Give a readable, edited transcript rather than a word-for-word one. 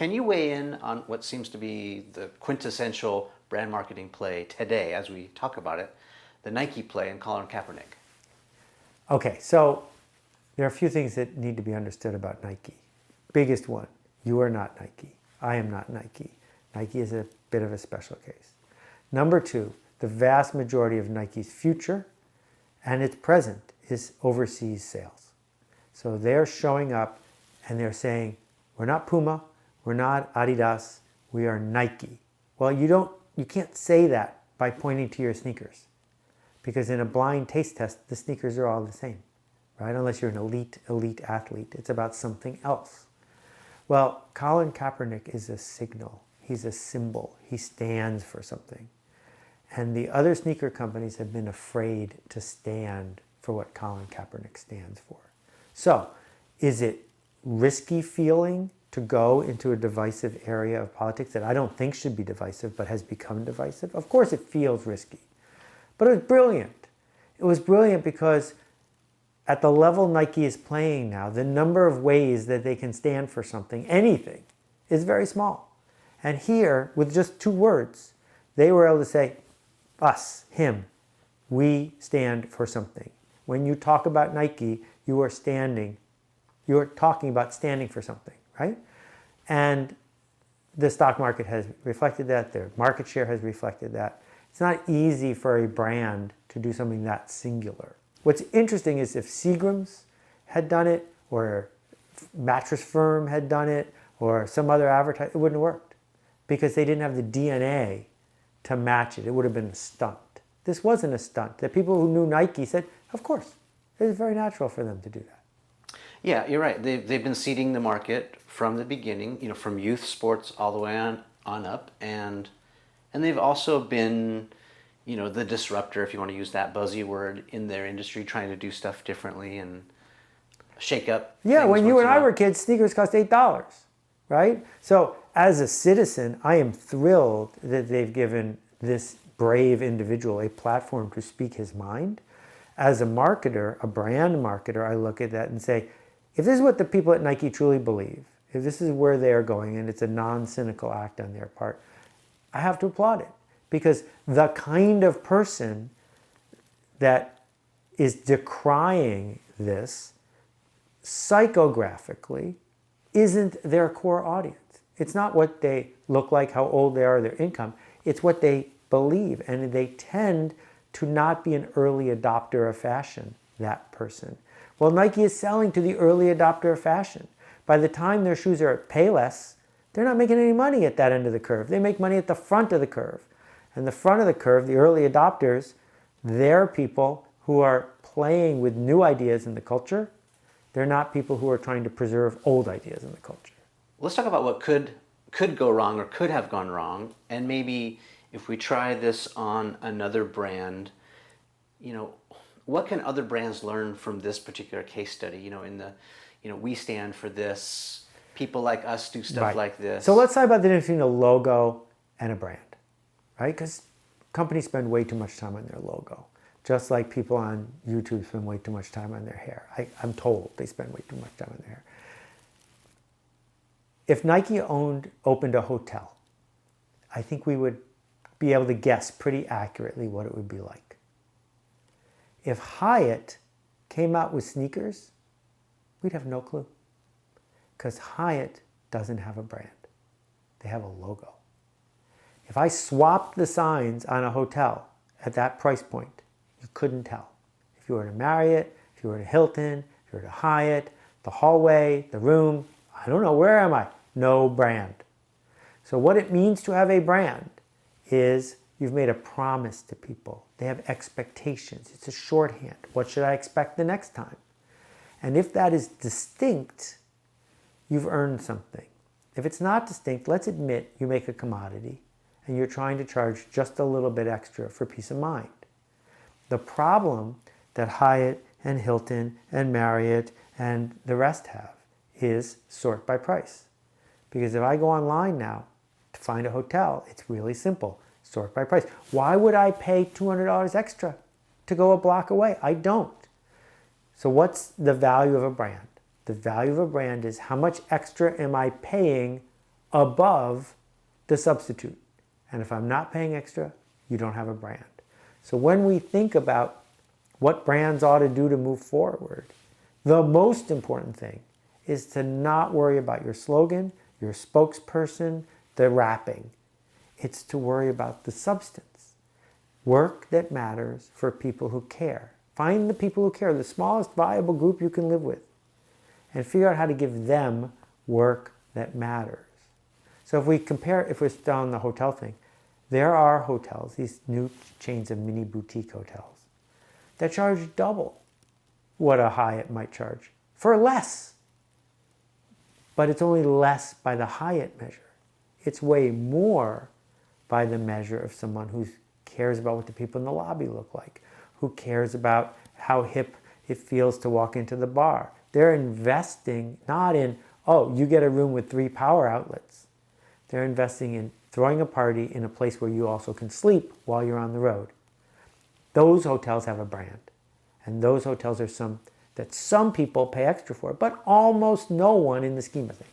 Can you weigh in on what seems to be the quintessential brand marketing play today as we talk about it, the Nike play and Colin Kaepernick? Okay, so there are a few things that need to be understood about Nike. Biggest one, you are not Nike. I am not Nike. Nike is a bit of a special case. Number two, the vast majority of Nike's future and its present is overseas sales. So they're showing up and they're saying, we're not Puma, we're not Adidas, we are Nike. Well, you can't say that by pointing to your sneakers, because in a blind taste test, the sneakers are all the same, right? Unless you're an elite athlete. It's about something else. Well, Colin Kaepernick is a signal. He's a symbol. He stands for something. And the other sneaker companies have been afraid to stand for what Colin Kaepernick stands for. So, is it risky feeling to go into a divisive area of politics that I don't think should be divisive but has become divisive? Of course it feels risky. But it was brilliant. It was brilliant because at the level Nike is playing now, the number of ways that they can stand for something, anything, is very small. And here, with just 2 words, they were able to say, us, him, we stand for something. When you talk about Nike, you are talking about standing for something, right? And the stock market has reflected that, their market share has reflected that. It's not easy for a brand to do something that singular. What's interesting is if Seagram's had done it, or Mattress Firm had done it, or some other advertiser, it wouldn't have worked because they didn't have the DNA to match it. It would have been a stunt. This wasn't a stunt. The people who knew Nike said, of course, it was very natural for them to do that. Yeah, you're right. They've been seeding the market from the beginning, from youth sports all the way on up, and they've also been, the disruptor, if you want to use that buzzy word, in their industry, trying to do stuff differently and shake up. Yeah, when you and I were kids, sneakers cost $8, right? So as a citizen, I am thrilled that they've given this brave individual a platform to speak his mind. As a marketer, a brand marketer, I look at that and say, if this is what the people at Nike truly believe, if this is where they are going and it's a non-cynical act on their part, I have to applaud it. Because the kind of person that is decrying this psychographically isn't their core audience. It's not what they look like, how old they are, their income. It's what they believe. And they tend to not be an early adopter of fashion, that person. Well, Nike is selling to the early adopter of fashion. By the time their shoes are at Payless, they're not making any money at that end of the curve. They make money at the front of the curve. And the front of the curve, the early adopters, they're people who are playing with new ideas in the culture. They're not people who are trying to preserve old ideas in the culture. Let's talk about what could go wrong or could have gone wrong, and maybe if we try this on another brand, what can other brands learn from this particular case study? We stand for this. People like us do stuff like this. So let's talk about the difference between a logo and a brand, right? Because companies spend way too much time on their logo. Just like people on YouTube spend way too much time on their hair. I'm told they spend way too much time on their hair. If Nike opened a hotel, I think we would be able to guess pretty accurately what it would be like. If Hyatt came out with sneakers, we'd have no clue. Because Hyatt doesn't have a brand. They have a logo. If I swapped the signs on a hotel at that price point, you couldn't tell. If you were to Marriott, if you were to Hilton, if you were to Hyatt, the hallway, the room, I don't know, where am I? No brand. So what it means to have a brand is you've made a promise to people. They have expectations. It's a shorthand. What should I expect the next time? And if that is distinct, you've earned something. If it's not distinct, let's admit you make a commodity and you're trying to charge just a little bit extra for peace of mind. The problem that Hyatt and Hilton and Marriott and the rest have is sort by price. Because if I go online now to find a hotel, it's really simple. Sort by price. Why would I pay $200 extra to go a block away? I don't. So what's the value of a brand? The value of a brand is how much extra am I paying above the substitute. And if I'm not paying extra, you don't have a brand. So when we think about what brands ought to do to move forward, the most important thing is to not worry about your slogan, your spokesperson, the wrapping. It's to worry about the substance. Work that matters for people who care. Find the people who care, the smallest viable group you can live with, and figure out how to give them work that matters. So if we compare, if we're still on the hotel thing, there are hotels, these new chains of mini boutique hotels, that charge double what a Hyatt might charge for less. But it's only less by the Hyatt measure. It's way more by the measure of someone who cares about what the people in the lobby look like, who cares about how hip it feels to walk into the bar. They're investing not in, oh, you get a room with 3 power outlets. They're investing in throwing a party in a place where you also can sleep while you're on the road. Those hotels have a brand. And those hotels are some that some people pay extra for, but almost no one in the scheme of things.